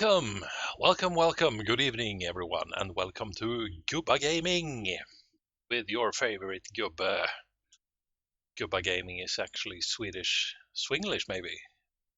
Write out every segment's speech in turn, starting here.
Welcome. Good evening, everyone, and welcome to GubbaGaming with your favorite Gubba. GubbaGaming is actually Swedish, Swinglish maybe,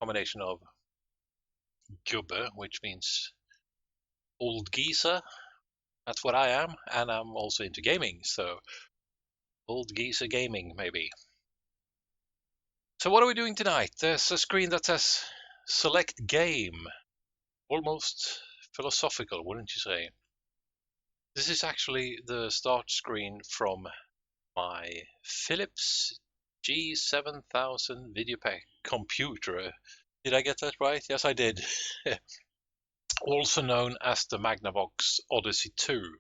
combination of Gubbe, which means old geezer. That's what I am, and I'm also into gaming, so old geezer gaming maybe. So what are we doing tonight? There's a screen that says select game. Almost philosophical, wouldn't you say? This is actually the start screen from my Philips G7000 Videopac computer. Did I get that right? Yes, I did. Also known as the Magnavox Odyssey 2.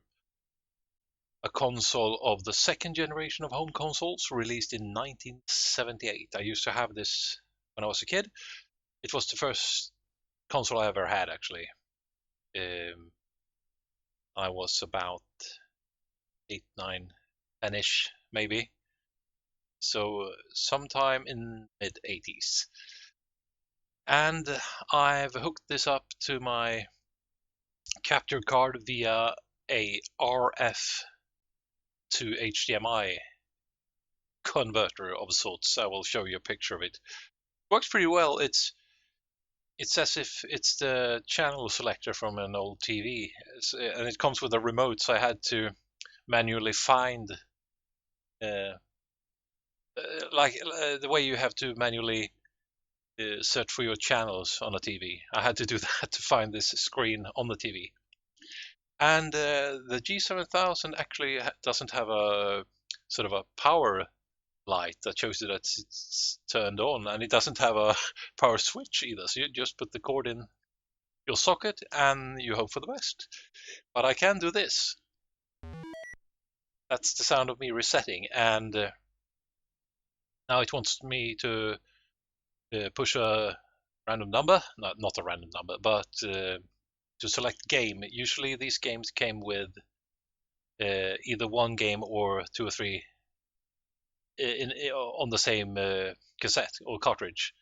A console of the second generation of home consoles released in 1978. I used to have this when I was a kid. It was the first console I ever had, actually. I was about 8, 9, 10-ish, maybe. So sometime in mid-80s. And I've hooked this up to my capture card via a RF to HDMI converter of sorts. I will show you a picture of it. Works pretty well. It's as if it's the channel selector from an old TV, and it comes with a remote, so I had to manually find the way you have to manually search for your channels on a TV. I had to do that to find this screen on the TV. And the G7000 actually doesn't have a sort of a power light that shows you that it's turned on, and it doesn't have a power switch either. So you just put the cord in your socket and you hope for the best. But I can do this. That's the sound of me resetting, and now it wants me to push a random number, not a random number, but to select game. Usually these games came with either one game or 2 or 3 on the same cassette or cartridge.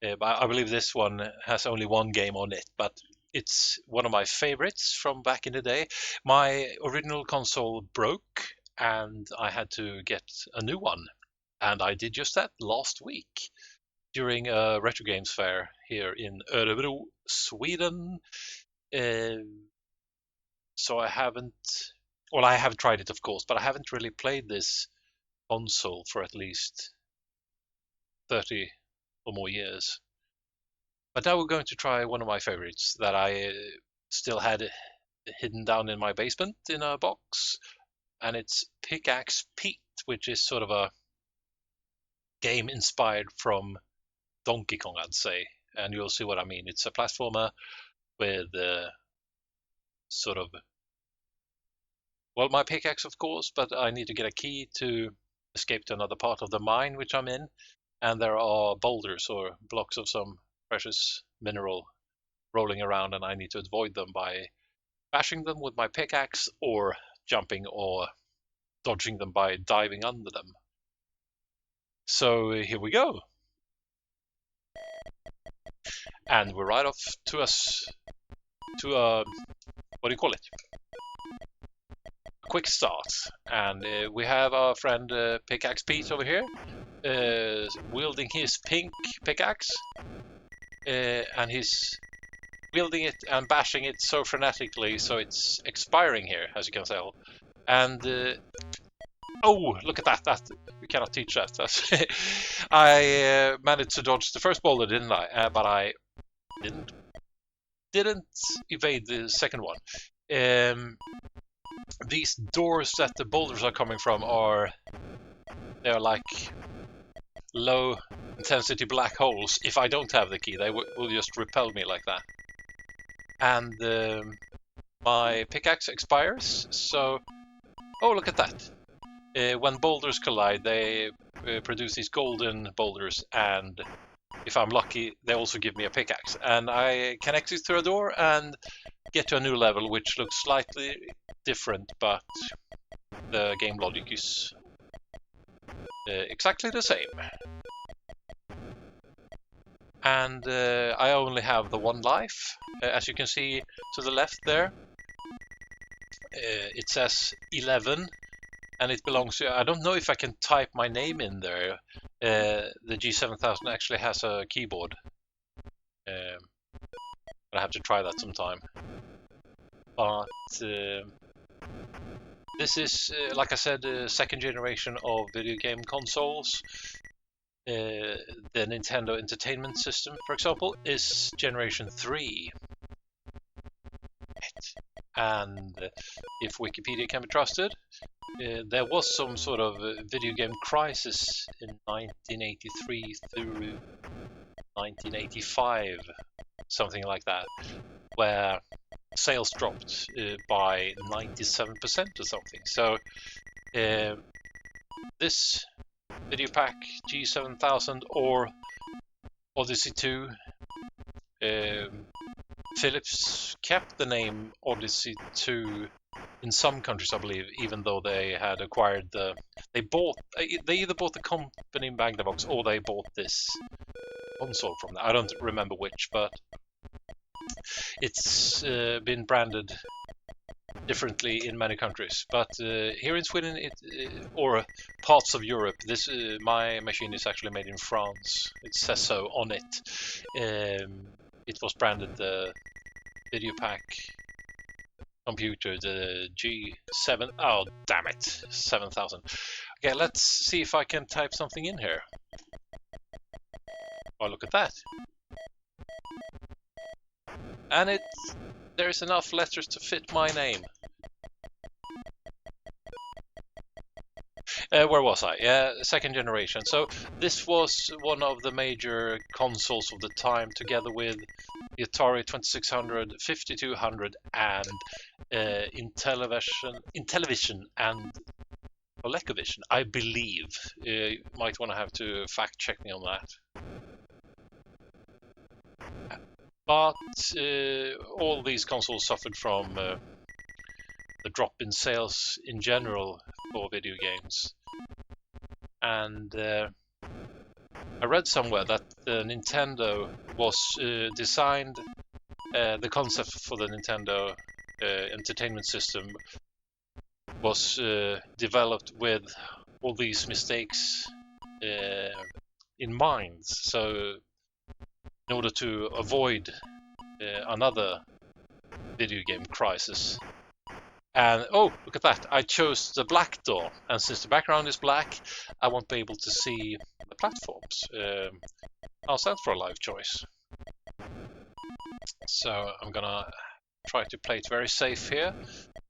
But I believe this one has only one game on it, but it's one of my favorites from back in the day. My original console broke and I had to get a new one, and I did just that last week during a retro games fair here in Örebro, Sweden. So I haven't, well, I have tried it, of course, but I haven't really played this console for at least 30 or more years. But now we're going to try one of my favorites that I still had hidden down in my basement in a box, and it's Pickaxe Pete, which is sort of a game inspired from Donkey Kong, I'd say, and you'll see what I mean. It's a platformer with sort of, well, my pickaxe, of course, but I need to get a key to escape to another part of the mine which I'm in, and there are boulders or blocks of some precious mineral rolling around, and I need to avoid them by bashing them with my pickaxe or jumping or dodging them by diving under them. So here we go. And we're right off to a what do you call it? A quick start. And we have our friend Pickaxe Pete over here, wielding his pink pickaxe, and he's wielding it and bashing it so frenetically, so it's expiring here, as you can tell. And oh, look at that! We cannot teach that. I managed to dodge the first boulder, didn't I? But I didn't evade the second one. These doors that the boulders are coming from they're like low intensity black holes. If I don't have the key, they will just repel me like that. And my pickaxe expires, so oh, look at that. When boulders collide, they produce these golden boulders, and if I'm lucky, they also give me a pickaxe. And I can exit through a door and get to a new level, which looks slightly different, but the game logic is exactly the same. And I only have the one life, As you can see to the left there, it says 11, and it belongs to, I don't know if I can type my name in there. The G7000 actually has a keyboard. I have to try that sometime. But this is, like I said, the second generation of video game consoles. The Nintendo Entertainment System, for example, is generation 3. And if Wikipedia can be trusted, there was some sort of video game crisis in 1983 through 1985, something like that, where sales dropped by 97% or something. So this Videopac G7000 or Odyssey 2, Philips kept the name Odyssey 2 in some countries, I believe, even though they had acquired they either bought the company in Magnavox or they bought this console from them. I don't remember which, but it's been branded differently in many countries. But here in Sweden, or parts of Europe, my machine is actually made in France. It says so on it. It was branded the Videopac computer, the G7. Oh, damn it, 7000. Okay, let's see if I can type something in here. Oh, look at that. And there's enough letters to fit my name. Where was I? Yeah, second generation. So this was one of the major consoles of the time, together with the Atari 2600, 5200, and Intellivision and ColecoVision, I believe. You might want to have to fact check me on that. But all these consoles suffered from the drop in sales in general for video games. And I read somewhere that the Nintendo was designed, the concept for the Nintendo Entertainment System was developed with all these mistakes in mind. So in order to avoid another video game crisis. And oh, look at that, I chose the black door, and since the background is black, I won't be able to see the platforms. How's that for a live choice? So I'm gonna try to play it very safe here,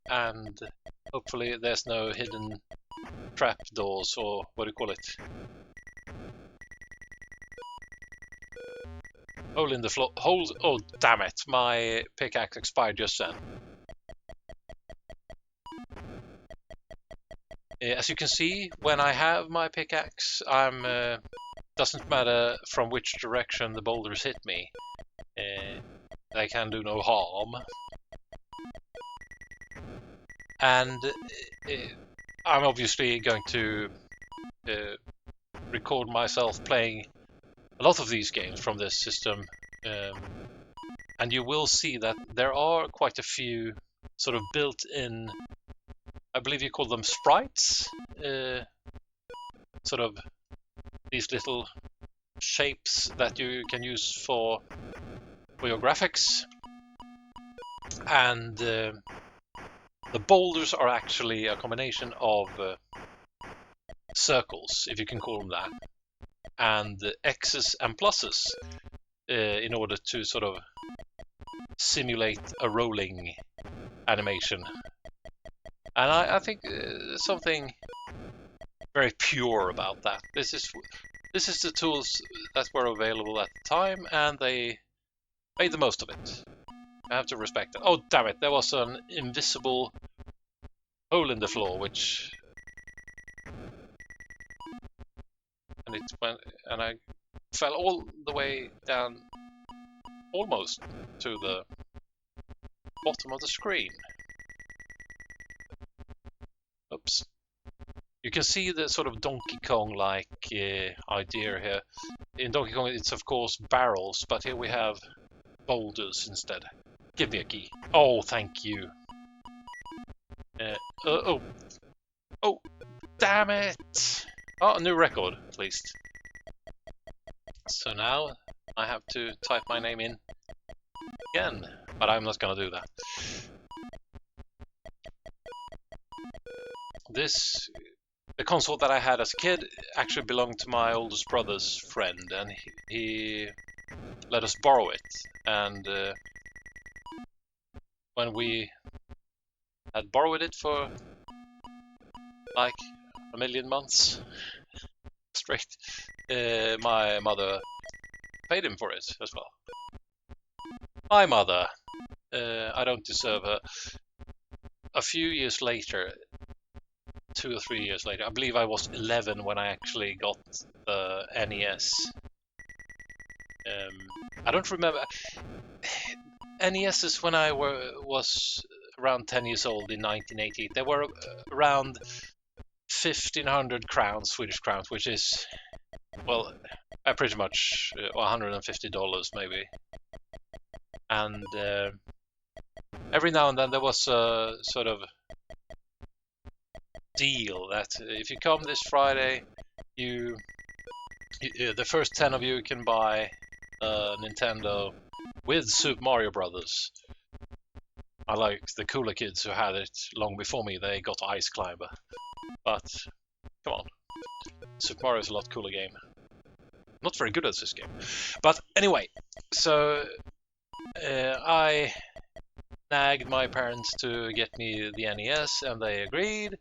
and hopefully there's no hidden trap doors, or what do you call it? Hole in the floor. Holes. Oh, damn it! My pickaxe expired just then. As you can see, when I have my pickaxe, doesn't matter from which direction the boulders hit me. They can do no harm. And I'm obviously going to record myself playing a lot of these games from this system, and you will see that there are quite a few sort of built-in, I believe you call them sprites, sort of these little shapes that you can use for your graphics. And the boulders are actually a combination of circles, if you can call them that, and X's and pluses in order to sort of simulate a rolling animation. And I think something very pure about that. This is the tools that were available at the time, and they made the most of it. I have to respect it. Oh, damn it, there was an invisible hole in the floor, which... And it went, and I fell all the way down, almost to the bottom of the screen. Oops. You can see the sort of Donkey Kong-like idea here. In Donkey Kong, it's of course barrels, but here we have boulders instead. Give me a key. Oh, thank you. Oh, damn it! Oh, a new record, at least. So now I have to type my name in again, but I'm not gonna do that. The console that I had as a kid actually belonged to my oldest brother's friend, and he let us borrow it. And when we had borrowed it for like a million months straight, my mother paid him for it as well. My mother, I don't deserve her. A few years later, 2 or 3 years later, I believe I was 11 when I actually got the NES. I don't remember. NESs when I was around 10 years old in 1980, they were around 1,500 crowns, Swedish crowns, which is, well, pretty much $150 maybe. And every now and then there was a sort of deal that if you come this Friday, the first 10 of you can buy a Nintendo with Super Mario Brothers. I like the cooler kids who had it long before me. They got Ice Climber, but come on, Super Mario is a lot cooler game. Not very good at this game, but anyway. So I nagged my parents to get me the NES, and they agreed.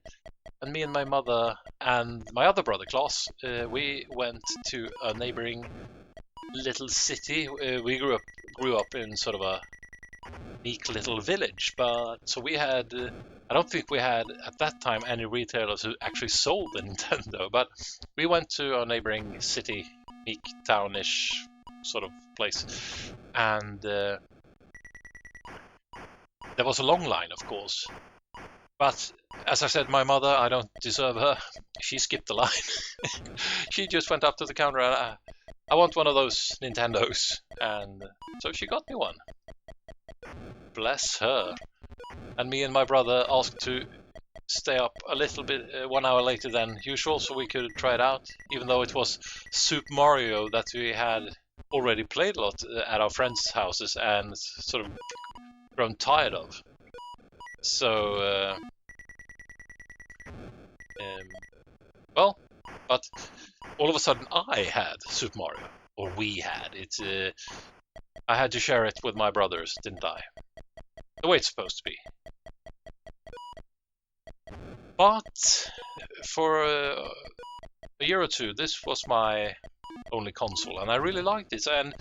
And me and my mother and my other brother Klaus, we went to a neighboring little city. We grew up in sort of a unique little village, but so we had. I don't think we had at that time any retailers who actually sold the Nintendo, but we went to a neighboring city, unique townish sort of place, and there was a long line, of course. But as I said, my mother, I don't deserve her. She skipped the line. She just went up to the counter and I want one of those Nintendos. And so she got me one. Bless her. And me and my brother asked to stay up a little bit, 1 hour later than usual, so we could try it out. Even though it was Super Mario that we had already played a lot at our friends' houses and sort of grown tired of. So, well, but all of a sudden I had Super Mario, or we had it. I had to share it with my brothers, didn't I? The way it's supposed to be. But for a year or two, this was my only console, and I really liked it. And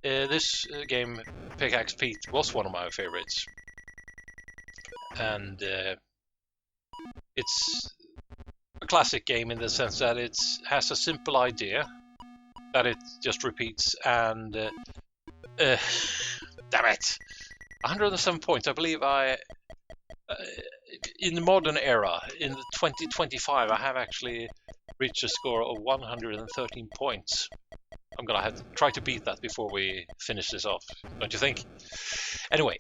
this game, Pickaxe Pete, was one of my favorites. And it's a classic game in the sense that it has a simple idea that it just repeats, and damn it, 107 points. I believe in the modern era, in the 2025, I have actually reached a score of 113 points. I'm gonna have to try to beat that before we finish this off, don't you think? Anyway,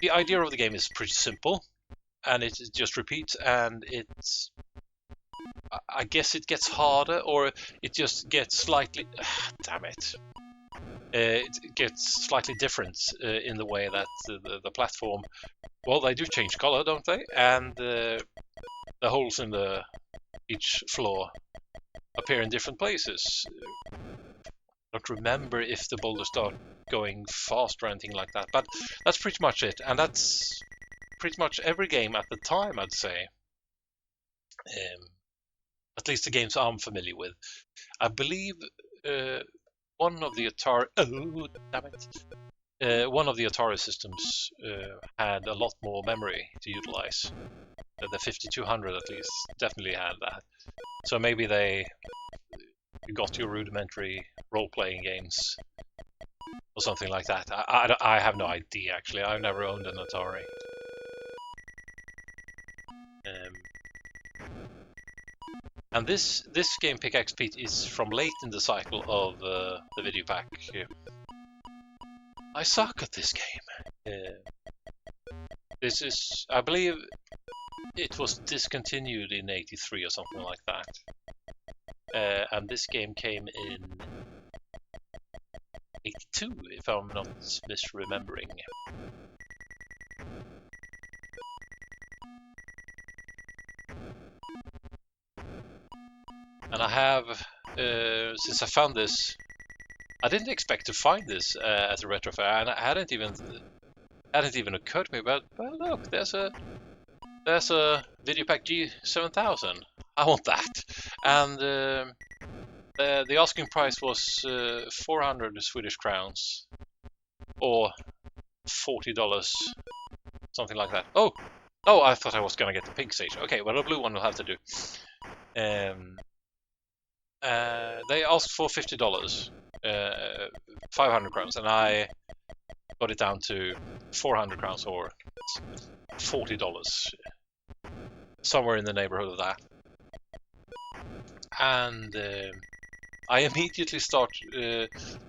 the idea of the game is pretty simple, and it just repeats, and I guess it gets harder, or it just gets slightly, damn it, it gets slightly different in the way that the platform, well, they do change color, don't they? And the holes in each floor appear in different places. I don't remember if the boulders start going fast or anything like that, but that's pretty much it, and that's pretty much every game at the time, I'd say. At least the games I'm familiar with. I believe one of the Atari... Oh, damn it. One of the Atari systems had a lot more memory to utilize. The 5200 at least definitely had that. So maybe you got your rudimentary role-playing games or something like that. I have no idea, actually. I've never owned an Atari. And this game, Pickaxe Pete, is from late in the cycle of the Videopac. I suck at this game. This is, I believe, it was discontinued in '83 or something like that. And this game came in '82, if I'm not misremembering. And I have, since I found this, I didn't expect to find this at a retro fair, and it hadn't even occurred to me. But look, there's a Videopac G7000. I want that, and the asking price was 400 Swedish crowns, or $40, something like that. Oh, I thought I was gonna get the pink stage. Okay, well the blue one will have to do. They asked for $50, 500 crowns, and I got it down to 400 crowns, or $40, somewhere in the neighborhood of that. And I immediately start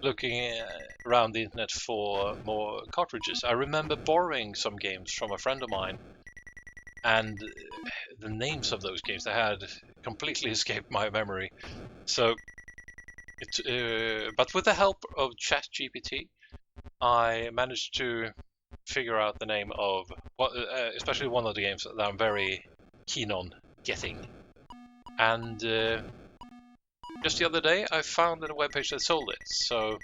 looking around the internet for more cartridges. I remember borrowing some games from a friend of mine, and the names of those games, they had completely escaped my memory. So, but with the help of ChatGPT, I managed to figure out the name of, especially one of the games that I'm very keen on getting. And just the other day, I found a webpage that sold it. So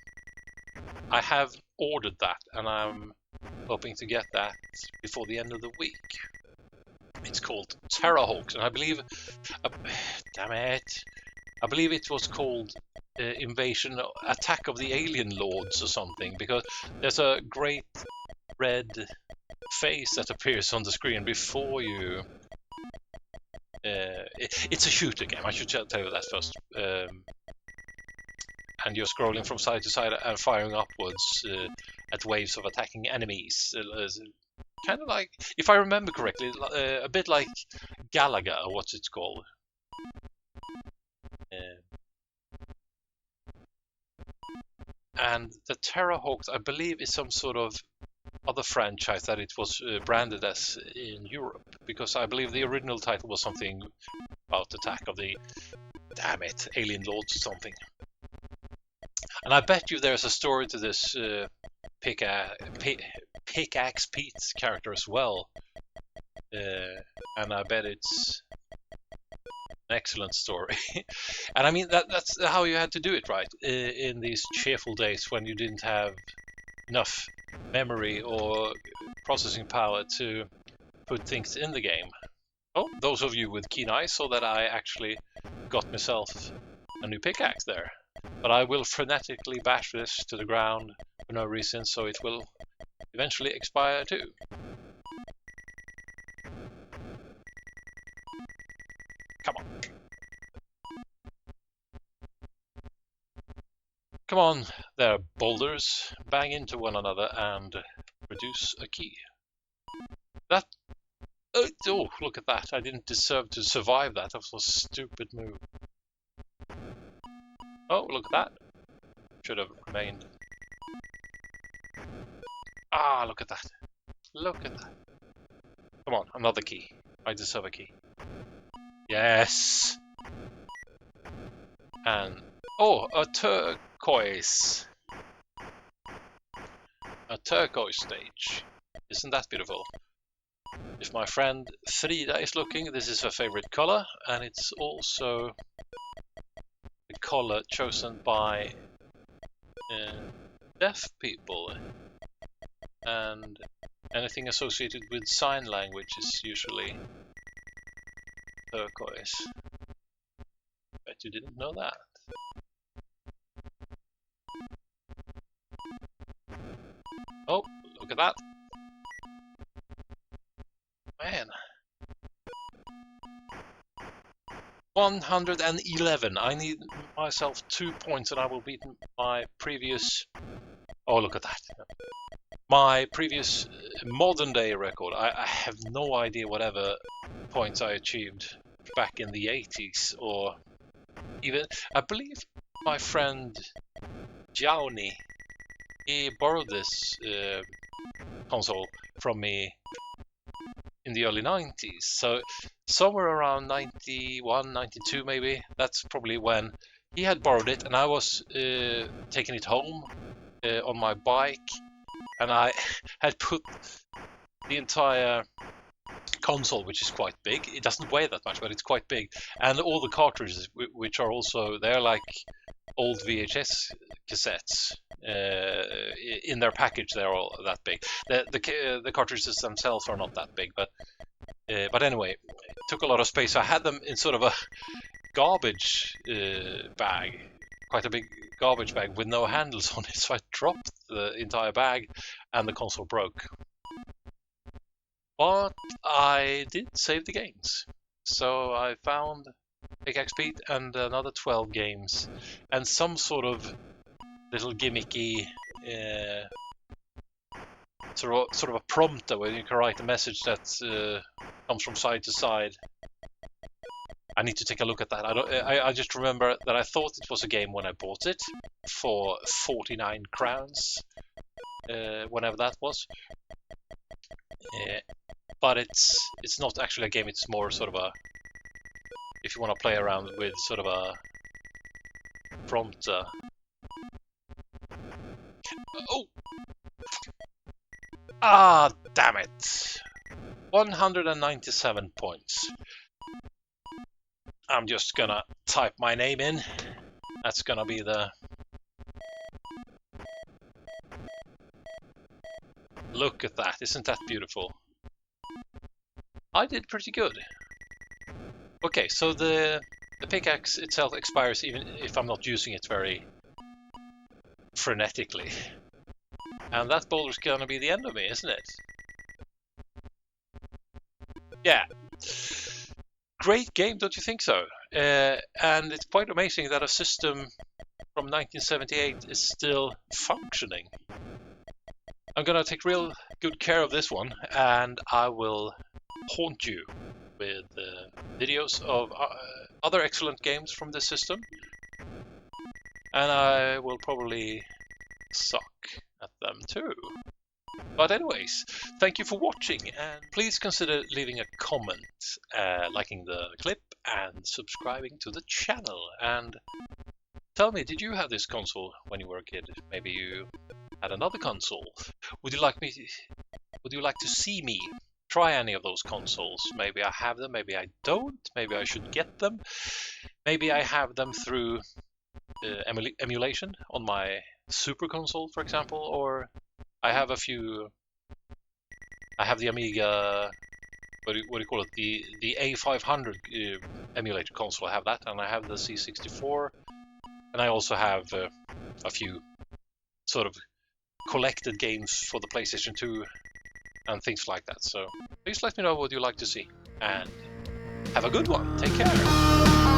I have ordered that, and I'm hoping to get that before the end of the week. It's called Terrahawks, and I believe, damn it, I believe it was called Attack of the Alien Lords or something, because there's a great red face that appears on the screen before you. It's a shooter game, I should tell you that first. And you're scrolling from side to side and firing upwards at waves of attacking enemies. Kind of like, if I remember correctly, a bit like Galaga, or what's it called? And the Terrahawks, I believe, is some sort of other franchise that it was branded as in Europe, because I believe the original title was something about Attack of the, damn it, Alien Lords or something. And I bet you there's a story to this Pickaxe Pete's character as well, and I bet it's an excellent story. And I mean, that's how you had to do it, right? In these cheerful days when you didn't have enough memory or processing power to put things in the game. Oh, those of you with keen eyes saw that I actually got myself a new pickaxe there. But I will frenetically bash this to the ground for no reason, so it will eventually expire too. Come on. Come on, there, boulders. Bang into one another and produce a key. That... Oh, look at that. I didn't deserve to survive that. That was a stupid move. Oh, look at that. Should have remained. Ah, look at that. Look at that. Come on, another key. I deserve a key. Yes! And... oh, a turquoise. A turquoise stage. Isn't that beautiful? If my friend Frida is looking, this is her favorite color, and it's also the color chosen by deaf people. And anything associated with sign language is usually turquoise. Bet you didn't know that. Oh, look at that. Man. 111. I need myself 2 points and I will beat my previous... oh, look at that. My previous modern day record. I have no idea whatever points I achieved back in the 80s, or even, I believe my friend Johnny, he borrowed this console from me in the early 90s. So somewhere around 91, 92 maybe, that's probably when he had borrowed it, and I was taking it home on my bike, and I had put the entire console, which is quite big. It doesn't weigh that much, but it's quite big, and all the cartridges, which are also, they're like old VHS cassettes. In their package, they're all that big. The cartridges themselves are not that big, but anyway, it took a lot of space. So I had them in sort of a garbage bag, quite a big garbage bag with no handles on it. So I dropped the entire bag, and the console broke. But I did save the games, so I found Pickaxe Pete and another 12 games, and some sort of little gimmicky sort of a prompter where you can write a message that comes from side to side. I need to take a look at that. I just remember that I thought it was a game when I bought it for 49 crowns, whenever that was. But it's not actually a game. It's more sort of a, if you want to play around with sort of a prompter. Oh! Ah, damn it! 197 points. I'm just gonna type my name in. That's gonna be the... Look at that, isn't that beautiful? I did pretty good. Okay, so the pickaxe itself expires even if I'm not using it very frenetically. And that boulder's gonna be the end of me, isn't it? Yeah. Great game, don't you think so? And it's quite amazing that a system from 1978 is still functioning. I'm gonna take real good care of this one, and I will haunt you with videos of other excellent games from this system. And I will probably suck at them too. But anyways, thank you for watching, and please consider leaving a comment, liking the clip, and subscribing to the channel. And tell me, did you have this console when you were a kid? Maybe you had another console. Would you like to see me try any of those consoles? Maybe I have them, maybe I don't, maybe I should get them. Maybe I have them through emulation on my Super Console, for example, or I have a few. I have the Amiga, what do you call it? The A500 emulator console. I have that, and I have the C64, and I also have a few sort of collected games for the PlayStation 2 and things like that. So please let me know what you like to see, and have a good one. Take care.